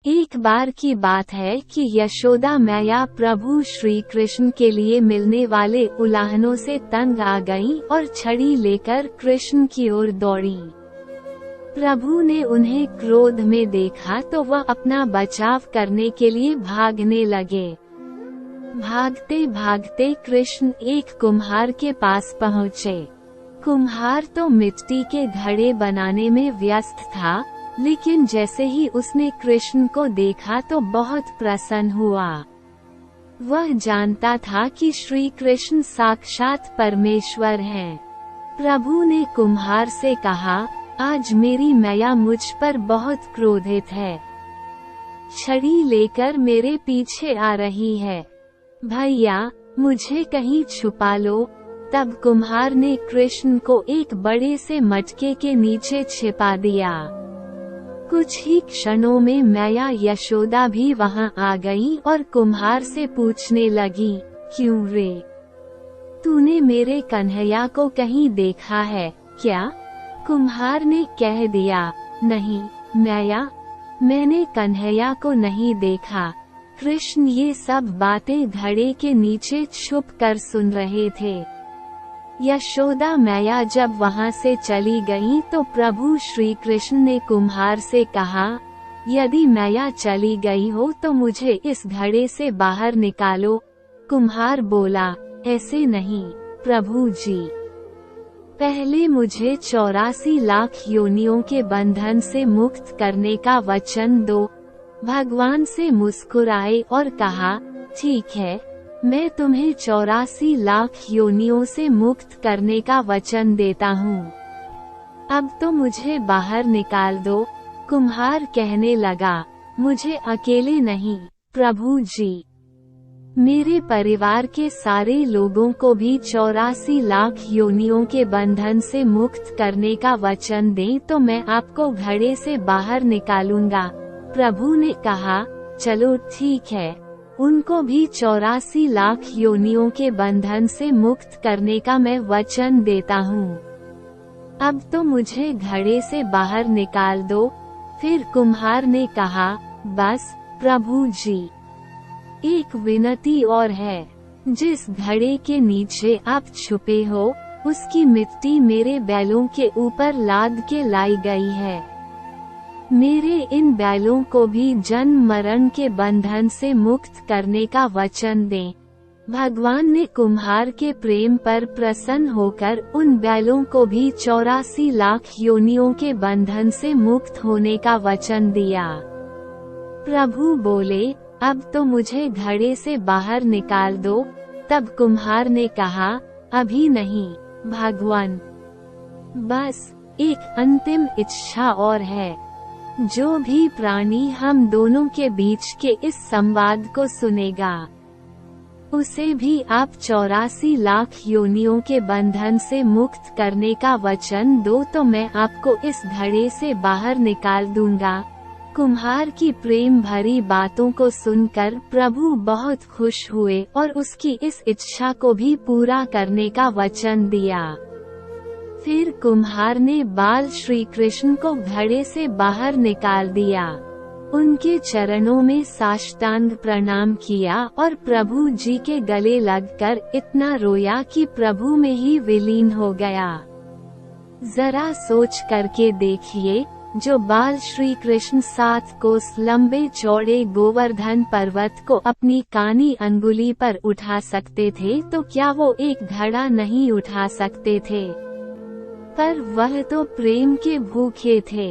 एक बार की बात है कि यशोदा मैया प्रभु श्री कृष्ण के लिए मिलने वाले उलाहनों से तंग आ गईं और छड़ी लेकर कृष्ण की ओर दौड़ी। प्रभु ने उन्हें क्रोध में देखा तो वह अपना बचाव करने के लिए भागने लगे। भागते भागते कृष्ण एक कुम्हार के पास पहुँचे। कुम्हार तो मिट्टी के घड़े बनाने में व्यस्त था, लेकिन जैसे ही उसने कृष्ण को देखा तो बहुत प्रसन्न हुआ। वह जानता था कि श्री कृष्ण साक्षात परमेश्वर हैं। प्रभु ने कुम्हार से कहा, आज मेरी मैया मुझ पर बहुत क्रोधित है, छड़ी लेकर मेरे पीछे आ रही है, भैया मुझे कहीं छुपा लो। तब कुम्हार ने कृष्ण को एक बड़े से मटके के नीचे छिपा दिया। कुछ ही क्षणों में मैया यशोदा भी वहां आ गई और कुम्हार से पूछने लगी, क्यों रे, तूने मेरे कन्हैया को कहीं देखा है क्या? कुम्हार ने कह दिया, नहीं मैया, मैंने कन्हैया को नहीं देखा। कृष्ण ये सब बातें घड़े के नीचे छुप कर सुन रहे थे। यशोदा मैया जब वहां से चली गईं तो प्रभु श्री कृष्ण ने कुम्हार से कहा, यदि मैया चली गई हो तो मुझे इस घड़े से बाहर निकालो। कुम्हार बोला, ऐसे नहीं प्रभु जी, पहले मुझे 84 लाख योनियों के बंधन से मुक्त करने का वचन दो। भगवान से मुस्कुराए और कहा, ठीक है, मैं तुम्हें 84 लाख योनियों से मुक्त करने का वचन देता हूँ। अब तो मुझे बाहर निकाल दो। कुम्हार कहने लगा, मुझे अकेले नहीं प्रभु जी, मेरे परिवार के सारे लोगों को भी 84 लाख योनियों के बंधन से मुक्त करने का वचन दें तो मैं आपको घड़े से बाहर निकालूंगा। प्रभु ने कहा, चलो ठीक है, उनको भी 84 लाख योनियों के बंधन से मुक्त करने का मैं वचन देता हूँ। अब तो मुझे घड़े से बाहर निकाल दो। फिर कुम्हार ने कहा, बस प्रभु जी, एक विनती और है, जिस घड़े के नीचे आप छुपे हो उसकी मिट्टी मेरे बैलों के ऊपर लाद के लाई गई है। मेरे इन बैलों को भी जन्म मरण के बंधन से मुक्त करने का वचन दें। भगवान ने कुम्हार के प्रेम पर प्रसन्न होकर उन बैलों को भी 84 लाख योनियों के बंधन से मुक्त होने का वचन दिया। प्रभु बोले, अब तो मुझे घड़े से बाहर निकाल दो। तब कुम्हार ने कहा, अभी नहीं भगवान, बस एक अंतिम इच्छा और है। जो भी प्राणी हम दोनों के बीच के इस संवाद को सुनेगा, उसे भी आप 84 लाख योनियों के बंधन से मुक्त करने का वचन दो तो मैं आपको इस घड़े से बाहर निकाल दूंगा। कुम्हार की प्रेम भरी बातों को सुनकर प्रभु बहुत खुश हुए और उसकी इस इच्छा को भी पूरा करने का वचन दिया। फिर कुम्हार ने बाल श्री कृष्ण को घड़े से बाहर निकाल दिया, उनके चरणों में साष्टांग प्रणाम किया और प्रभु जी के गले लगकर इतना रोया कि प्रभु में ही विलीन हो गया। जरा सोच करके देखिए, जो बाल श्री कृष्ण 7 कोस लंबे चौड़े गोवर्धन पर्वत को अपनी कानी अंगुली पर उठा सकते थे तो क्या वो एक घड़ा नहीं उठा सकते थे? पर वह तो प्रेम के भूखे थे।